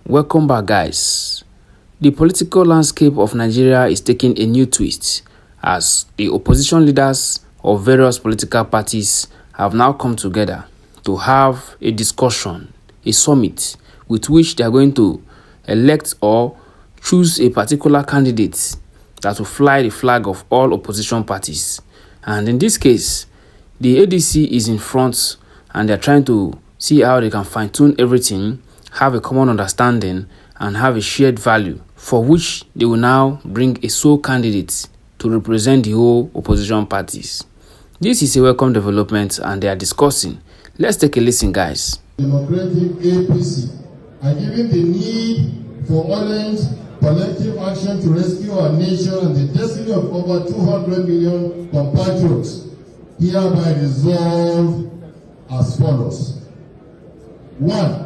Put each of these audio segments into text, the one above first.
Welcome back, guys. The political landscape of Nigeria is taking a new twist as the opposition leaders of various political parties have now come together to have a discussion, a summit, with which they are going to elect or choose a particular candidate that will fly the flag of all opposition parties. And in this case, the ADC is in front and they're trying to see how they can fine-tune everything, have a common understanding, and have a shared value, for which they will now bring a sole candidate to represent the whole opposition parties. This is a welcome development and they are discussing. Let's take a listen, guys. Democratic APC are given the need for urgent collective action to rescue our nation and the destiny of over 200 million compatriots, hereby resolved as follows. 1.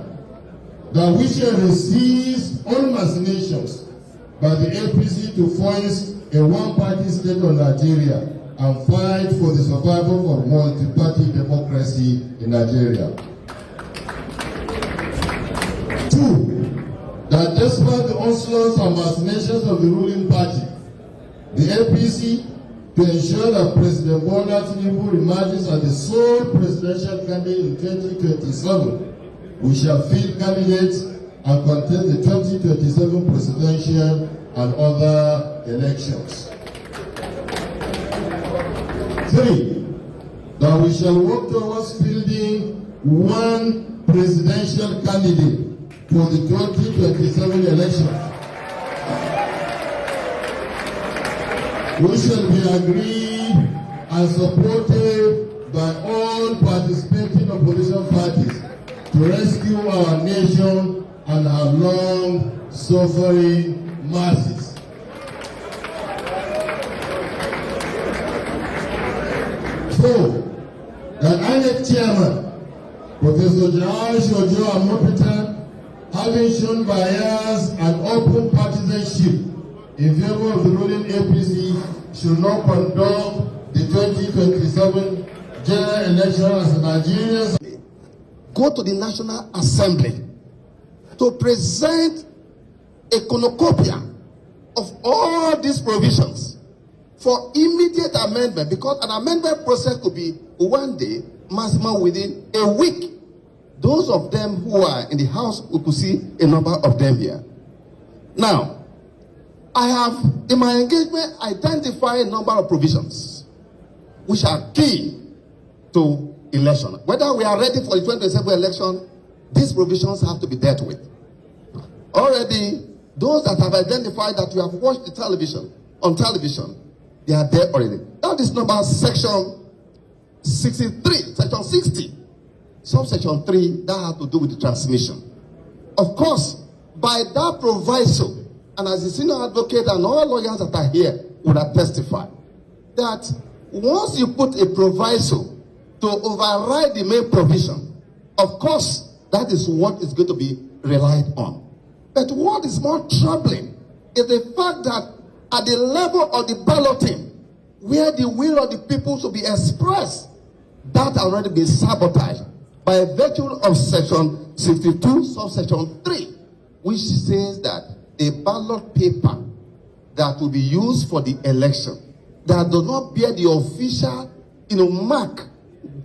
That we shall resist all machinations by the APC to foist a one-party state on Nigeria and fight for the survival of multi-party democracy in Nigeria. 2. That despite the onslaughts and machinations of the ruling party, the APC, to ensure that President Bola Tinubu emerges as the sole presidential candidate in 2027, we shall field candidates and contest the 2027 presidential and other elections. 3. That we shall work towards fielding one presidential candidate for the 2027 election. We shall be agreed and supported by all participating opposition parties to rescue our nation and our long-suffering masses. Four, that INEC chairman, Professor Jaish Ojo Amopita, having shown bias and open partisanship in favor of the ruling APC, should not conduct the 2027 general election as Nigerians go to the National Assembly to present a cornucopia of all these provisions for immediate amendment, because an amendment process could be 1 day, maximum within a week. Those of them who are in the House, we could see a number of them here. Now, I have, in my engagement, identified a number of provisions which are key to election. Whether we are ready for the 2027 election, these provisions have to be dealt with. Already, those that have identified that you have watched the television, on television, they are there already. That is number section 63, section 60. Subsection 3, that has to do with the transmission. Of course, by that proviso, and as the senior advocate and all lawyers that are here would have testified, that once you put a proviso to override the main provision, of course, that is what is going to be relied on. But what is more troubling is the fact that at the level of the balloting, where the will of the people should be expressed, that already been sabotaged by virtue of section 62, subsection 3, which says that a ballot paper that will be used for the election that does not bear the official, mark.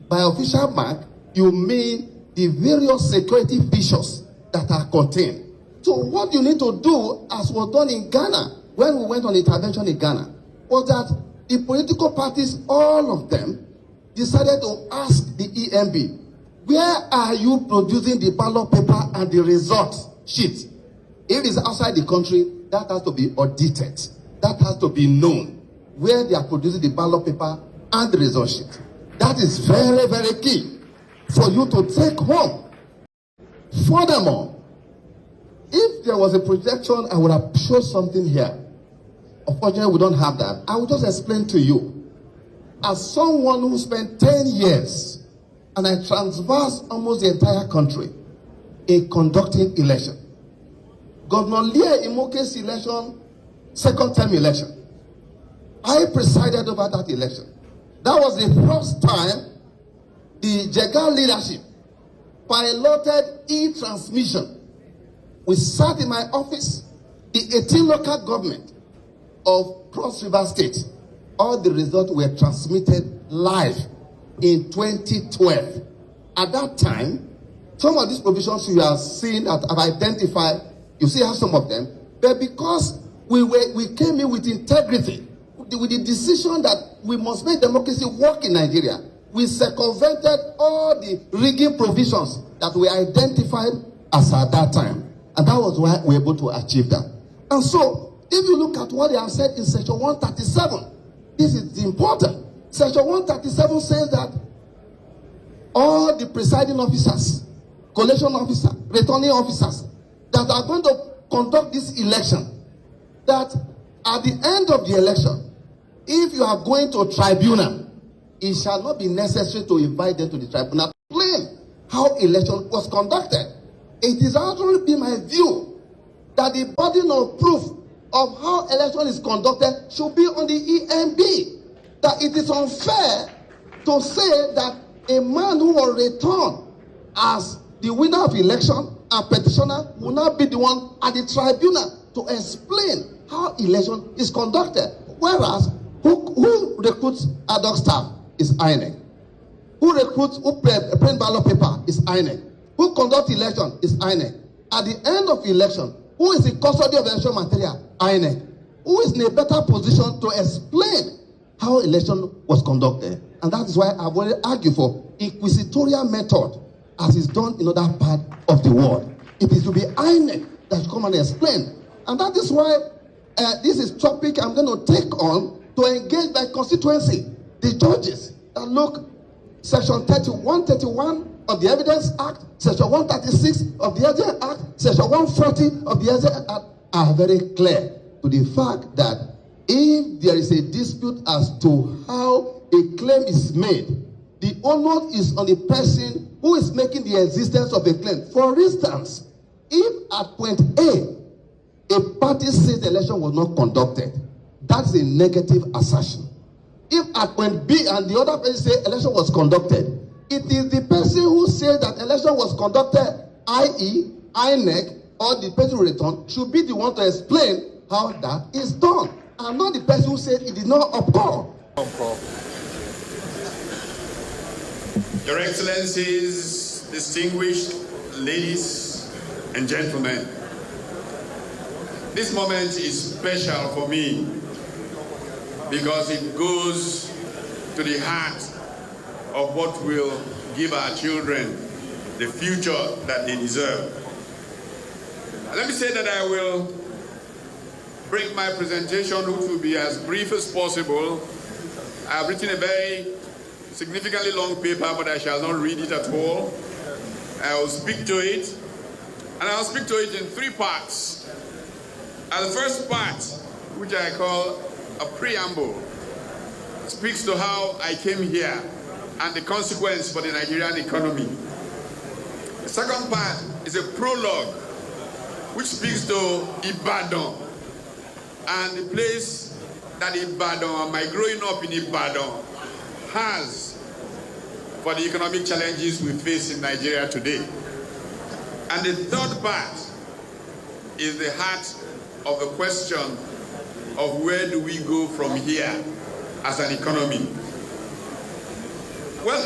By official mark, you mean the various security features that are contained. So what you need to do, as was done in Ghana, when we went on intervention in Ghana, was that the political parties, all of them, decided to ask the EMB, where are you producing the ballot paper and the result sheet? If it's outside the country, that has to be audited. That has to be known, where they are producing the ballot paper and the result sheet. That is very, very key for you to take home. Furthermore, if there was a projection, I would have showed something here. Unfortunately, we don't have that. I will just explain to you. As someone who spent 10 years, and I traversed almost the entire country in conducting election. Governor Leah Imoke's election, second term election. I presided over that election. That was the first time the Jega leadership piloted e-transmission we sat in my office, the 18 local government of Cross River State, all the results were transmitted live in 2012. At that time, some of these provisions you have seen that I've identified, you see have some of them, but because we came in with integrity, with the decision that we must make democracy work in Nigeria, we circumvented all the rigging provisions that we identified as at that time. And that was why we were able to achieve that. And so, if you look at what they have said in Section 137, this is important. Section 137 says that all the presiding officers, collation officers, returning officers that are going to conduct this election, that at the end of the election, if you are going to a tribunal, it shall not be necessary to invite them to the tribunal to explain how election was conducted. It is actually been my view that the burden of proof of how election is conducted should be on the EMB. That it is unfair to say that a man who will return as the winner of election and petitioner will not be the one at the tribunal to explain how election is conducted. Whereas, who recruits ad hoc staff is INEC. Who print ballot paper is INEC. Who conducts election is INEC. At the end of election, who is in custody of election material? INEC. Who is in a better position to explain how election was conducted? And that is why I've already argued for inquisitorial method as is done in other parts of the world. It is to be INEC that should come and explain. And that is why this is topic I'm going to take on to engage my constituency, the judges that look, Section 131 of the Evidence Act, Section 136 of the Evidence Act, Section 140 of the Evidence Act are very clear to the fact that if there is a dispute as to how a claim is made, the onus is on the person who is making the existence of a claim. For instance, if at point A, a party says the election was not conducted, that's a negative assertion. If at point B and the other person say election was conducted, it is the person who says that election was conducted, i.e., INEC, or the person who returned, should be the one to explain how that is done, and not the person who said it did not occur. Your Excellencies, distinguished ladies and gentlemen, this moment is special for me because it goes to the heart of what will give our children the future that they deserve. Let me say that I will bring my presentation, which will be as brief as possible. I have written a very significantly long paper, but I shall not read it at all. I will speak to it, and I will speak to it in three parts. And the first part, which I call a preamble, speaks to how I came here and the consequence for the Nigerian economy. The second part is a prologue, which speaks to Ibadan and the place that Ibadan and my growing up in Ibadan has for the economic challenges we face in Nigeria today. And the third part is the heart of the question of where do we go from here as an economy. Well,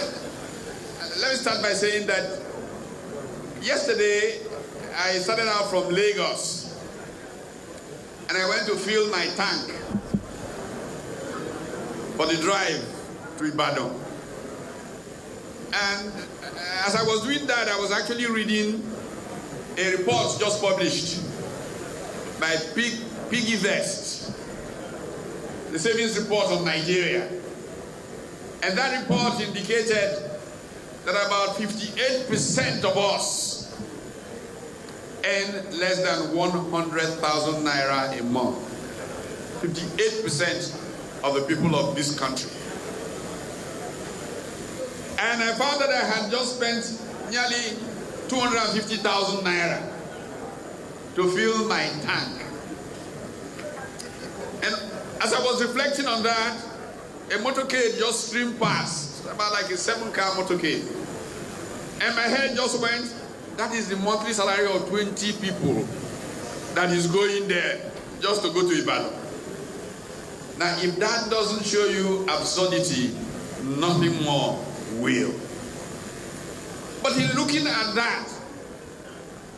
let me start by saying that yesterday I started out from Lagos and I went to fill my tank for the drive to Ibadan. And as I was doing that, I was actually reading a report just published by Piggy Vest, the savings report of Nigeria. And that report indicated that about 58% of us earn less than 100,000 naira a month. 58% of the people of this country. And I found that I had just spent nearly 250,000 naira to fill my tank. And as I was reflecting on that, a motorcade just streamed past, about like a 7-car motorcade. And my head just went, That is the monthly salary of 20 people that is going there just to go to Ibadan. Now, if that doesn't show you absurdity, nothing more will. But in looking at that,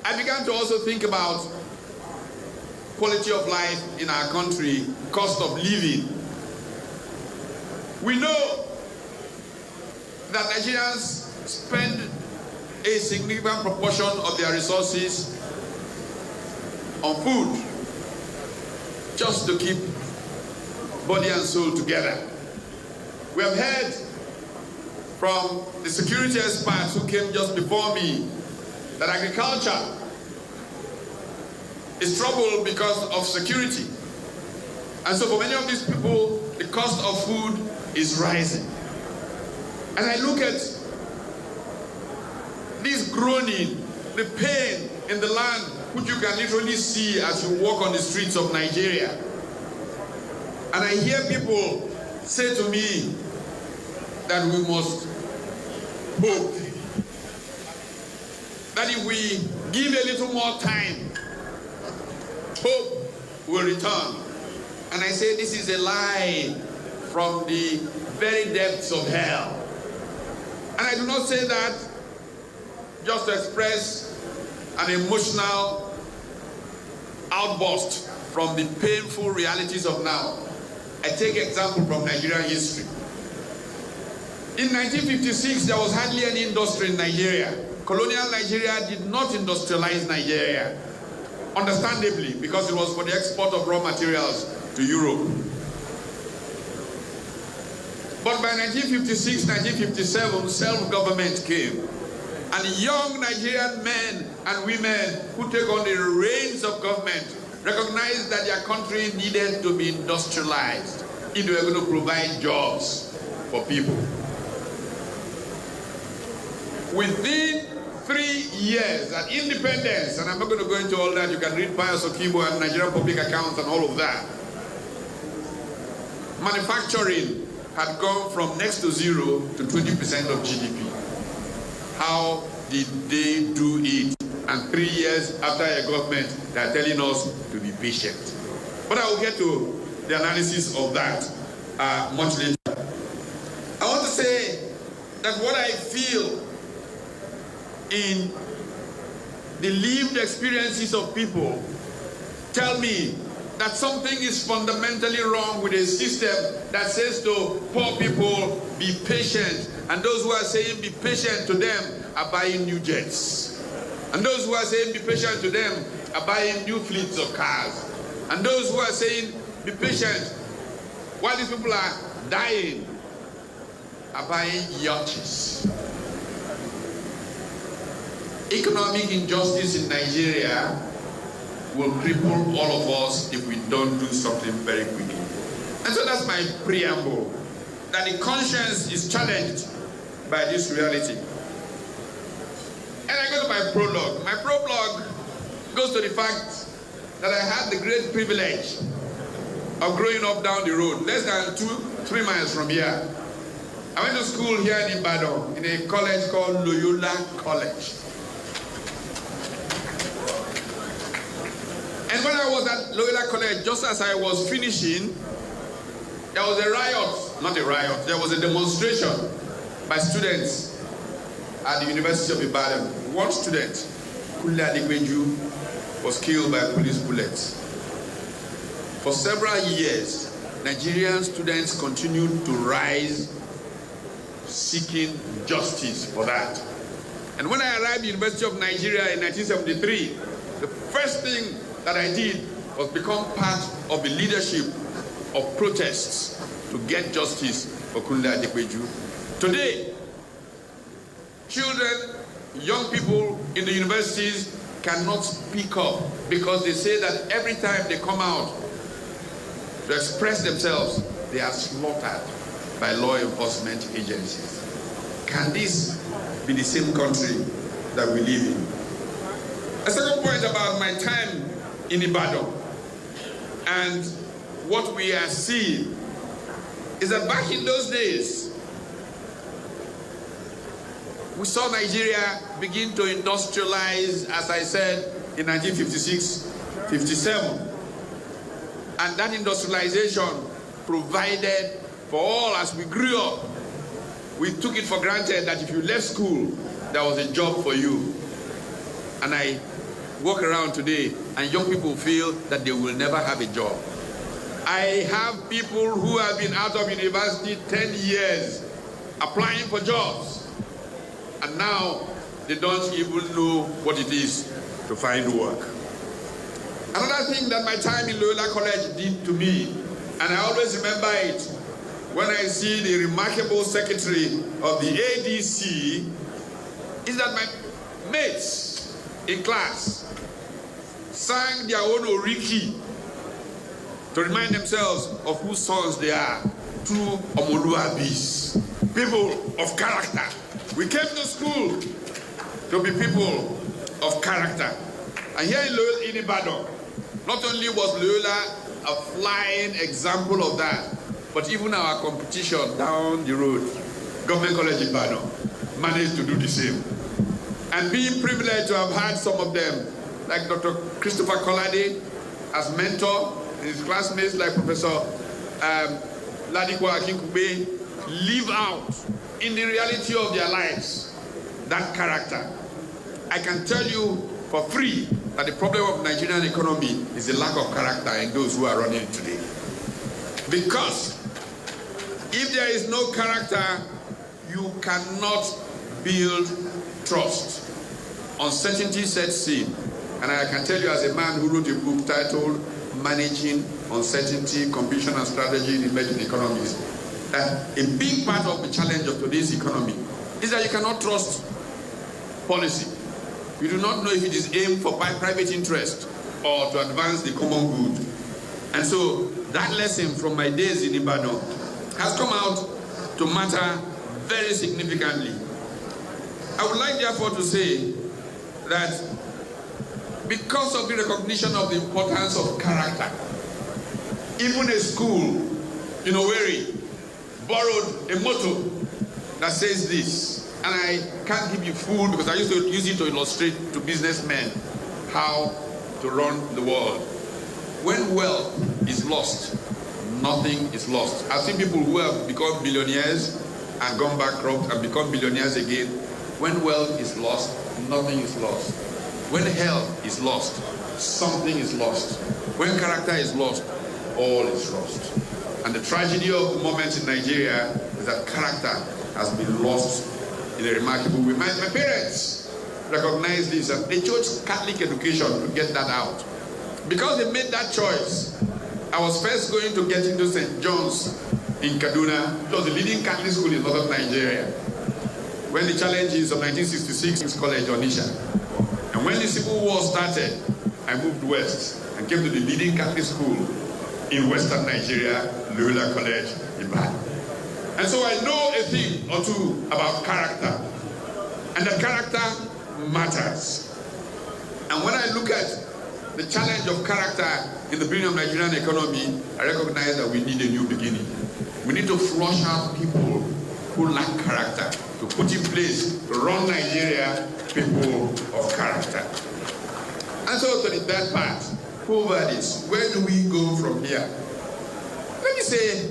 I began to also think about quality of life in our country, cost of living. We know that Nigerians spend a significant proportion of their resources on food just to keep body and soul together. We have heard from the security experts who came just before me that agriculture is troubled because of security. And so for many of these people, the cost of food is rising. And I look at this groaning, the pain in the land, which you can literally see as you walk on the streets of Nigeria. And I hear people say to me that we must hope that if we give a little more time, hope will return. And I say this is a lie from the very depths of hell. And I do not say that just to express an emotional outburst from the painful realities of now. I take example from Nigerian history. In 1956, there was hardly any industry in Nigeria. Colonial Nigeria did not industrialize Nigeria, understandably, because it was for the export of raw materials to Europe. But by 1956, 1957, self-government came. And young Nigerian men and women who take on the reins of government recognized that their country needed to be industrialized if they were going to provide jobs for people. Within 3 years at independence, and I'm not going to go into all that, you can read Pius Okibo and Nigerian Public Accounts and all of that, manufacturing had gone from next to zero to 20% of GDP. How did they do it? And 3 years after a government, they are telling us to be patient. But I will get to the analysis of that much later. I want to say that what I feel in the lived experiences of people tell me that something is fundamentally wrong with a system that says to poor people, be patient. And those who are saying be patient to them are buying new jets. And those who are saying be patient to them are buying new fleets of cars. And those who are saying be patient while these people are dying are buying yachts. Economic injustice in Nigeria will cripple all of us if we don't do something very quickly. And so that's my preamble, that the conscience is challenged by this reality. And I go to my prologue. My prologue goes to the fact that I had the great privilege of growing up down the road, less than 2-3 miles from here. I went to school here in Ibadan, in a college called Loyola College. And when I was at Loyola College, just as I was finishing, there was a riot, not a riot, there was a demonstration by students at the University of Ibadan. One student, Kunle Adigbeju, was killed by police bullets. For several years, Nigerian students continued to rise, seeking justice for that. And when I arrived at the University of Nigeria in 1973, the first thing that I did was become part of the leadership of protests to get justice for Kunle Adigbeju. Today, children, young people in the universities cannot speak up because they say that every time they come out to express themselves, they are slaughtered by law enforcement agencies. Can this be the same country that we live in? A second point about my time in Ibadan and what we are seeing is that back in those days, We saw Nigeria begin to industrialize, as I said, in 1956, 57. And that industrialization provided for all as we grew up. We took it for granted that if you left school, there was a job for you. And I walk around today and young people feel that they will never have a job. I have people who have been out of university 10 years applying for jobs. And now they don't even know what it is to find work. Another thing that my time in Loyola College did to me, and I always remember it, when I see the remarkable secretary of the ADC, is that my mates in class sang their own Oriki to remind themselves of whose sons they are, true Omoluabis, people of character. We came to school to be people of character. And here in Ibadan, not only was Loyola a flying example of that, but even our competition down the road, Government College Ibadan, managed to do the same. And being privileged to have had some of them, like Dr. Christopher Kolade as mentor, and his classmates like Professor Ladikwa Akinkube, live out in the reality of their lives that character. I can tell you for free that the problem of the Nigerian economy is the lack of character in those who are running it today. Because if there is no character, you cannot build trust. Uncertainty sets in. And I can tell you as a man who wrote a book titled Managing Uncertainty, Competition and Strategy in Emerging Economies, that a big part of the challenge of today's economy is that you cannot trust policy. You do not know if it is aimed for private interest or to advance the common good. And so that lesson from my days in Ibadan has come out to matter very significantly. I would like therefore to say that because of the recognition of the importance of character, even a school in Owerri borrowed a motto that says this, and I can't give you full because I used to use it to illustrate to businessmen how to run the world. When wealth is lost, nothing is lost. I've seen people who have become billionaires and gone bankrupt and become billionaires again. When wealth is lost, nothing is lost. When health is lost, something is lost. When character is lost, all is lost. And the tragedy of the moment in Nigeria is that character has been lost in a remarkable way. My parents recognize this and they chose Catholic education to get that out. Because they made that choice, I was first going to get into St. John's in Kaduna. It was the leading Catholic school in northern Nigeria. When the challenges of 1966 was College Onisha. And when the Civil War started, I moved west and came to the leading Catholic school in western Nigeria, Loyola College, Ibadan. And so I know a thing or two about character. And the character matters. And when I look at the challenge of character in the beginning of Nigerian economy, I recognize that we need a new beginning. We need to flush out people who lack character, to put in place, to run Nigeria, people of character. And so to the third part, over this, where do we go from here? Let me say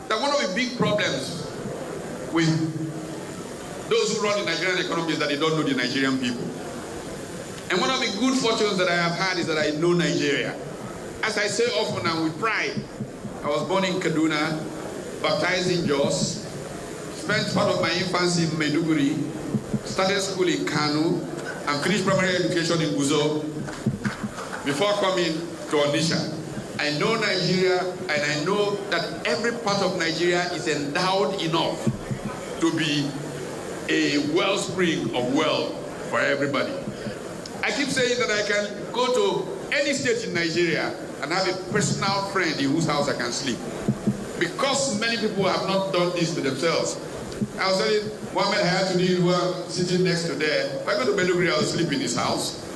that one of the big problems with those who run the Nigerian economy is that they don't know the Nigerian people. And one of the good fortunes that I have had is that I know Nigeria. As I say often and with pride, I was born in Kaduna, baptized in Jos, spent part of my infancy in Maiduguri, started school in Kano, and finished primary education in Buzo before coming to Onisha. I know Nigeria, and I know that every part of Nigeria is endowed enough to be a wellspring of wealth for everybody. I keep saying that I can go to any state in Nigeria and have a personal friend in whose house I can sleep. Because many people have not done this to themselves. I was telling Mohammed Hayatuddin, who I'm sitting next to there, if I go to Maiduguri, I'll sleep in his house.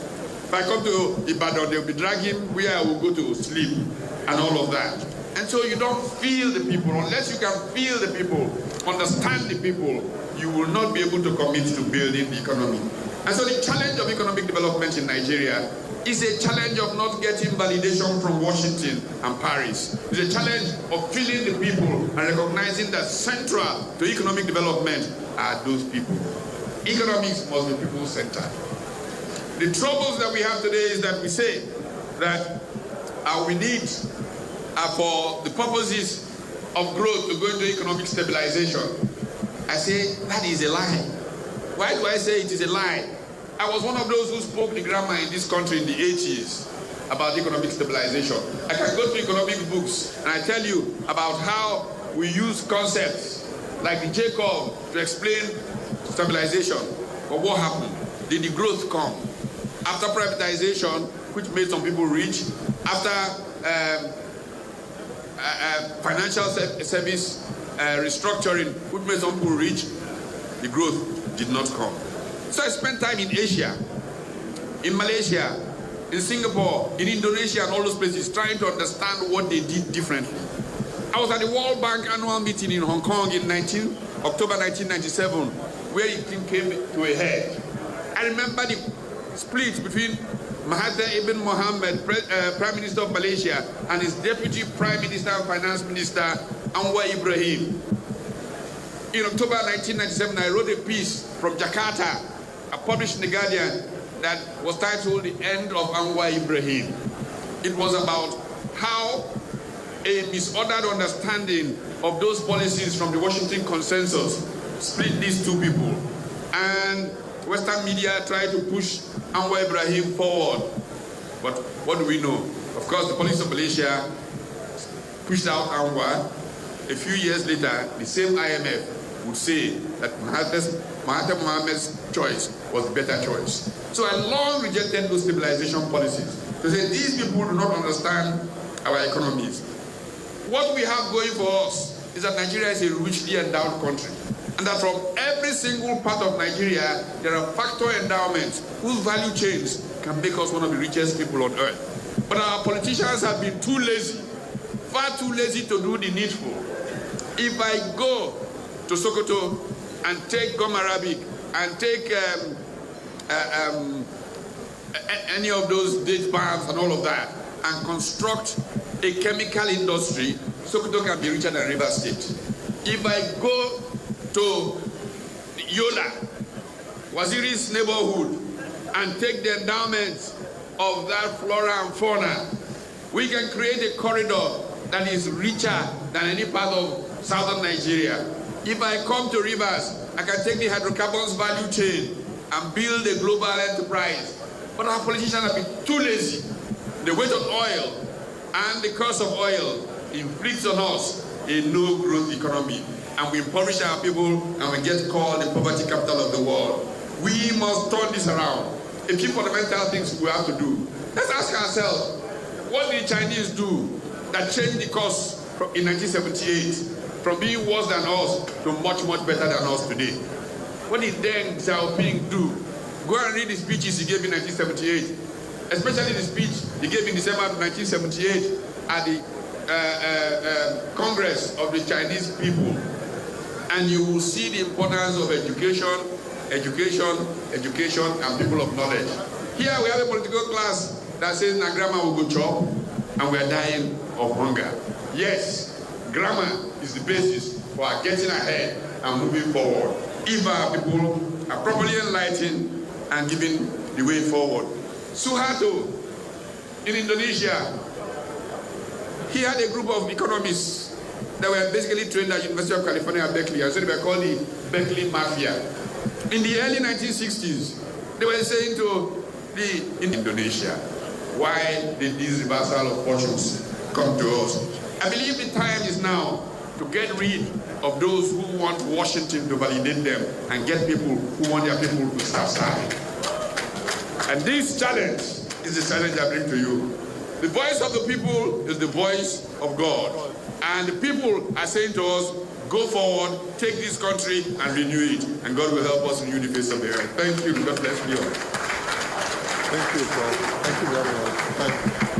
If I come to Ibadan, they'll be dragging where I will go to sleep and all of that. And so you don't feel the people. Unless you can feel the people, understand the people, you will not be able to commit to building the economy. And so the challenge of economic development in Nigeria is a challenge of not getting validation from Washington and Paris. It's a challenge of feeling the people and recognizing that central to economic development are those people. Economics must be people-centered. The troubles that we have today is that we say that we need for the purposes of growth to go into economic stabilization. I say that is a lie. Why do I say it is a lie? I was one of those who spoke the grammar in this country in the 80s about economic stabilization. I can go to economic books and I tell you about how we use concepts like the J-curve to explain stabilization. But what happened? Did the growth come? After privatization, which made some people rich, after financial service restructuring, which made some people rich, the growth did not come. So I spent time in Asia, in Malaysia, in Singapore, in Indonesia, and all those places, trying to understand what they did differently. I was at the World Bank annual meeting in Hong Kong in October 1997, where it came to a head. I remember the split between Mahathir Ibn Mohamad, Prime Minister of Malaysia, and his Deputy Prime Minister and Finance Minister, Anwar Ibrahim. In October 1997, I wrote a piece from Jakarta, published in The Guardian, that was titled The End of Anwar Ibrahim. It was about how a misordered understanding of those policies from the Washington Consensus split these two people. And Western media tried to push Anwar Ibrahim forward. But what do we know? Of course, the police of Malaysia pushed out Anwar. A few years later, the same IMF would say that Mahathir Mohamad's choice was the better choice. So I long rejected those stabilization policies. To say these people do not understand our economies. What we have going for us is that Nigeria is a richly endowed country. And that from every single part of Nigeria, there are factor endowments whose value chains can make us one of the richest people on earth. But our politicians have been too lazy, far too lazy to do the needful. If I go to Sokoto and take Gom Arabic and take any of those date palms and all of that and construct a chemical industry, Sokoto can be richer than Rivers State. If I go to Yola, Waziri's neighborhood, and take the endowments of that flora and fauna, we can create a corridor that is richer than any part of southern Nigeria. If I come to Rivers, I can take the hydrocarbons value chain and build a global enterprise. But our politicians have been too lazy. The weight of oil and the cost of oil inflicts on us a no-growth economy. And we impoverish our people and we get called the poverty capital of the world. We must turn this around. A few fundamental things we have to do. Let's ask ourselves, what did the Chinese do that changed the course in 1978 from being worse than us to much, much better than us today? What did Deng Xiaoping do? Go and read the speeches he gave in 1978, especially the speech he gave in December of 1978 at the Congress of the Chinese people. And you will see the importance of education, and people of knowledge. Here we have a political class that says na grammar will go chop, and we are dying of hunger. Yes, grammar is the basis for our getting ahead and moving forward. If our people are properly enlightened and given the way forward. Suharto in Indonesia, he had a group of economists that were basically trained at University of California, Berkeley, and so they were called the Berkeley Mafia. In the early 1960s, they were saying to in Indonesia, why did this reversal of fortunes come to us? I believe the time is now to get rid of those who want Washington to validate them and get people who want their people to start starving. And this challenge is the challenge I bring to you. The voice of the people is the voice of God. And the people are saying to us, go forward, take this country and renew it. And God will help us renew the face of the earth. Thank you. God bless you all. Thank you, Paul. Thank you very much. Thank you.